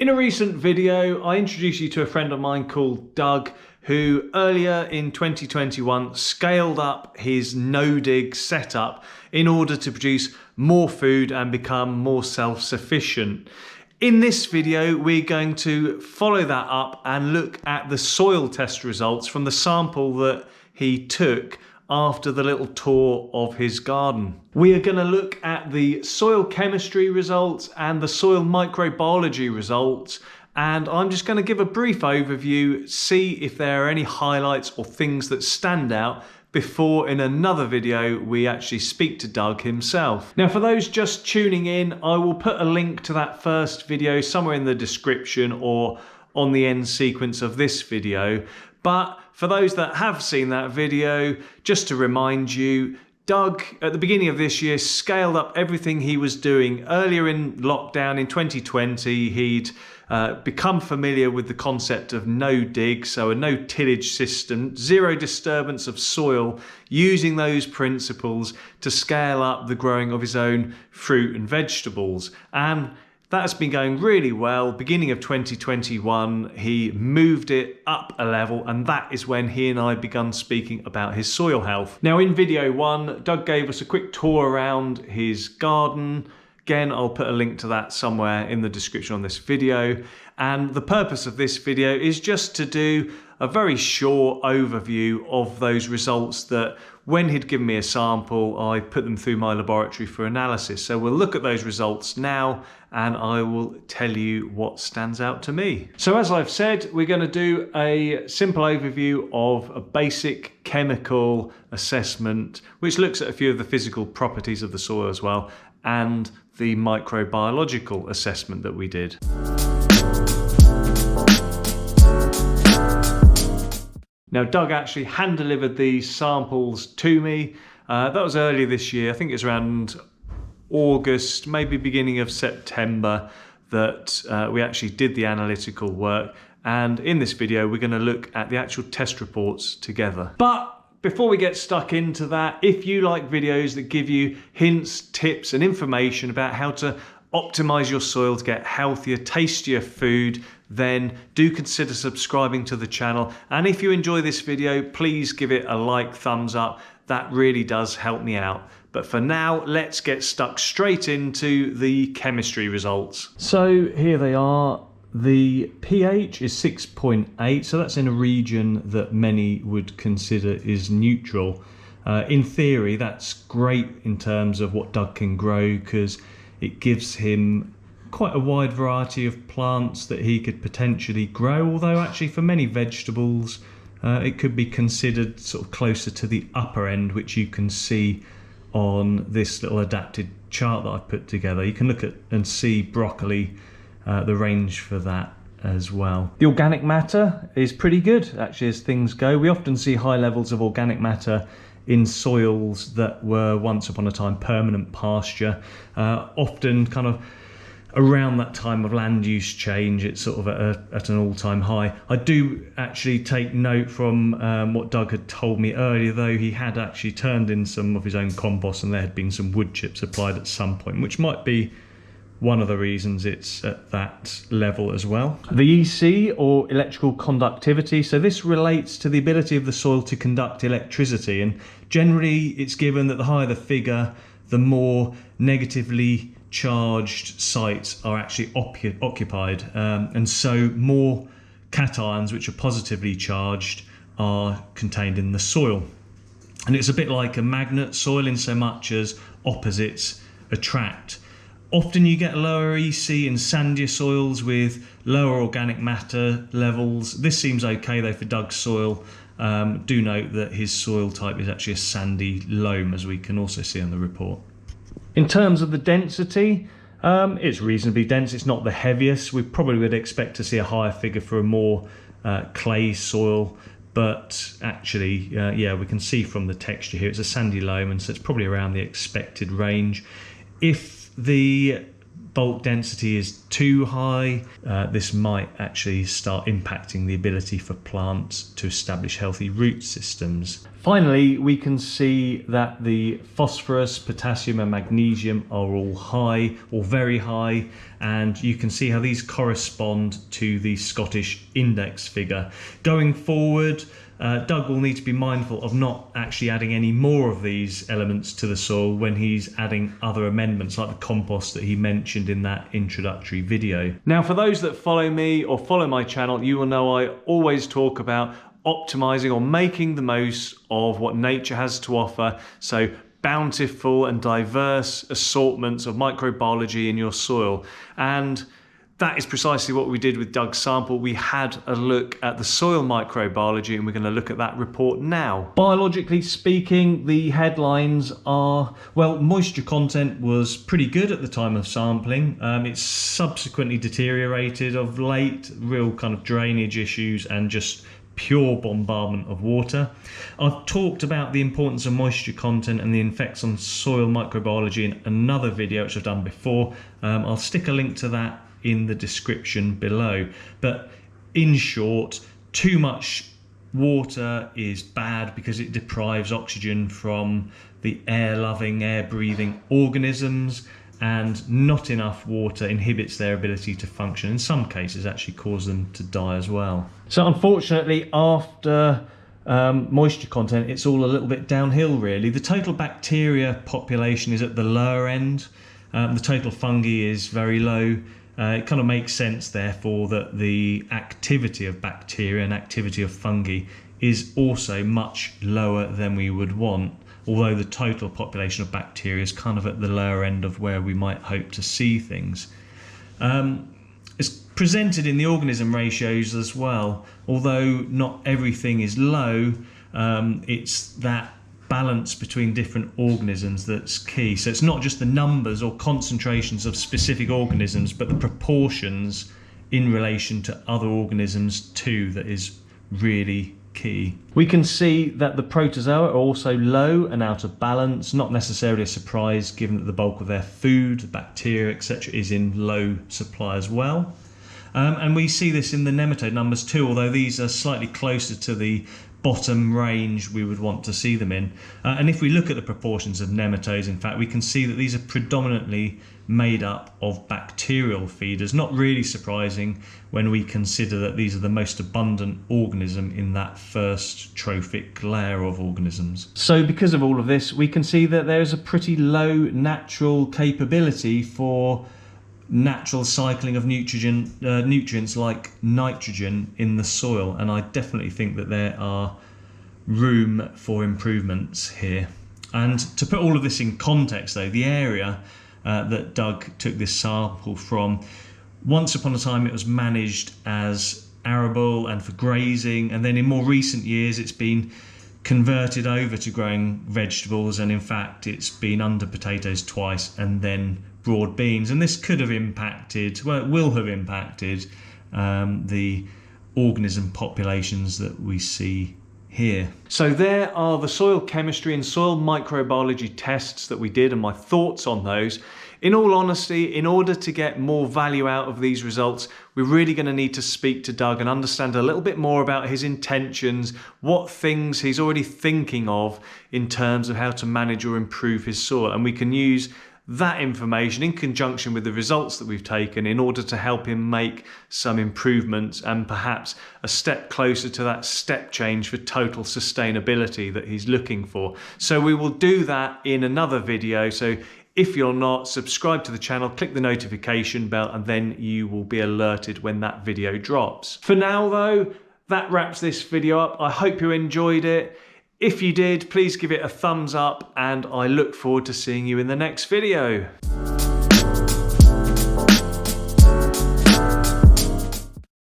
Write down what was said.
In a recent video, I introduced you to a friend of mine called Doug, who earlier in 2021 scaled up his no-dig setup in order to produce more food and become more self-sufficient. In this video, we're going to follow that up and look at the soil test results from the sample that he took after the little tour of his garden. We are going to look at the soil chemistry results and the soil microbiology results, and I'm just going to give a brief overview, see if there are any highlights or things that stand out before in another video we actually speak to Doug himself. Now, for those just tuning in, I will put a link to that first video somewhere in the description or on the end sequence of this video. But for those that have seen that video, just to remind you, Doug, at the beginning of this year, scaled up everything he was doing. Earlier in lockdown in 2020, he'd become familiar with the concept of no-dig, so a no-tillage system, zero disturbance of soil, using those principles to scale up the growing of his own fruit and vegetables. And that's been going really well. Beginning of 2021, he moved it up a level, and that is when he and I began speaking about his soil health. Now, in video one, Doug gave us a quick tour around his garden. Again, I'll put a link to that somewhere in the description on this video. And the purpose of this video is just to do a very short overview of those results that when he'd given me a sample, I put them through my laboratory for analysis. So we'll look at those results now and I will tell you what stands out to me. So as I've said, we're going to do a simple overview of a basic chemical assessment, which looks at a few of the physical properties of the soil as well, and the microbiological assessment that we did. Now, Doug actually hand-delivered these samples to me. That was earlier this year. I think it's around August, maybe beginning of September, that we actually did the analytical work. And in this video, we're going to look at the actual test reports together. But before we get stuck into that, if you like videos that give you hints, tips, and information about how to optimize your soil to get healthier, tastier food, then do consider subscribing to the channel. And if you enjoy this video, please give it a like, thumbs up. That really does help me out. But for now, let's get stuck straight into the chemistry results. So here they are. The pH is 6.8, so that's in a region that many would consider is neutral. In theory, that's great in terms of what Doug can grow, because it gives him quite a wide variety of plants that he could potentially grow, although actually for many vegetables it could be considered sort of closer to the upper end, which you can see on this little adapted chart that I've put together. You can look at and see broccoli, the range for that as well. The organic matter is pretty good actually as things go. We often see high levels of organic matter in soils that were once upon a time permanent pasture, often kind of around that time of land use change. It's sort of at an all-time high. I do actually take note from what Doug had told me earlier, though. He had actually turned in some of his own compost and there had been some wood chips applied at some point, which might be one of the reasons it's at that level as well. The EC, or electrical conductivity, so this relates to the ability of the soil to conduct electricity, and generally it's given that the higher the figure, the more negatively charged sites are actually occupied, and so more cations, which are positively charged, are contained in the soil. And it's a bit like a magnet, soil, in so much as opposites attract. Often you get lower EC in sandier soils with lower organic matter levels. This seems okay though for Doug's soil. Do note that his soil type is actually a sandy loam, as we can also see on the report. In terms of the density, it's reasonably dense. It's not the heaviest. We probably would expect to see a higher figure for a more clay soil, but actually, yeah, we can see from the texture here, it's a sandy loam, and so it's probably around the expected range. If the bulk density is too high, this might actually start impacting the ability for plants to establish healthy root systems. Finally, we can see that the phosphorus, potassium and magnesium are all high or very high, and you can see how these correspond to the Scottish index figure. Going forward, Doug will need to be mindful of not actually adding any more of these elements to the soil when he's adding other amendments like the compost that he mentioned in that introductory video. Now, for those that follow me or follow my channel, you will know I always talk about optimizing or making the most of what nature has to offer. So bountiful and diverse assortments of microbiology in your soil. And that is precisely what we did with Doug's sample. We had a look at the soil microbiology, and we're going to look at that report now. Biologically speaking, the headlines are, well, moisture content was pretty good at the time of sampling. It's subsequently deteriorated of late, real kind of drainage issues and just pure bombardment of water. I've talked about the importance of moisture content and the effects on soil microbiology in another video which I've done before. I'll stick a link to that in the description below. But in short, too much water is bad because it deprives oxygen from the air-loving, air-breathing organisms, and not enough water inhibits their ability to function. In some cases, actually cause them to die as well. So unfortunately, after moisture content, it's all a little bit downhill really. The total bacteria population is at the lower end. The total fungi is very low. It kind of makes sense, therefore, that the activity of bacteria and activity of fungi is also much lower than we would want, although the total population of bacteria is kind of at the lower end of where we might hope to see things. It's presented in the organism ratios as well. Although not everything is low, it's that balance between different organisms that's key. So it's not just the numbers or concentrations of specific organisms, but the proportions in relation to other organisms too that is really key. We can see that the protozoa are also low and out of balance, not necessarily a surprise given that the bulk of their food, the bacteria, etc. is in low supply as well. And we see this in the nematode numbers too, although these are slightly closer to the bottom range we would want to see them in. And if we look at the proportions of nematodes, in fact, we can see that these are predominantly made up of bacterial feeders. Not really surprising when we consider that these are the most abundant organism in that first trophic layer of organisms. So because of all of this, we can see that there is a pretty low natural capability for natural cycling of nutrients like nitrogen in the soil, and I definitely think that there are room for improvements here. And to put all of this in context though, the area that Doug took this sample from, once upon a time it was managed as arable and for grazing, and then in more recent years it's been converted over to growing vegetables, and in fact it's been under potatoes twice and then broad beans, and this could have impacted, well, it will have impacted the organism populations that we see here. So there are the soil chemistry and soil microbiology tests that we did and my thoughts on those. In all honesty, in order to get more value out of these results, we're really going to need to speak to Doug and understand a little bit more about his intentions, what things he's already thinking of in terms of how to manage or improve his soil, and we can use that information in conjunction with the results that we've taken in order to help him make some improvements and perhaps a step closer to that step change for total sustainability that he's looking for. So we will do that in another video. So if you're not subscribed to the channel, click the notification bell and then you will be alerted when that video drops. For now though, that wraps this video up. I hope you enjoyed it. If you did, please give it a thumbs up and I look forward to seeing you in the next video.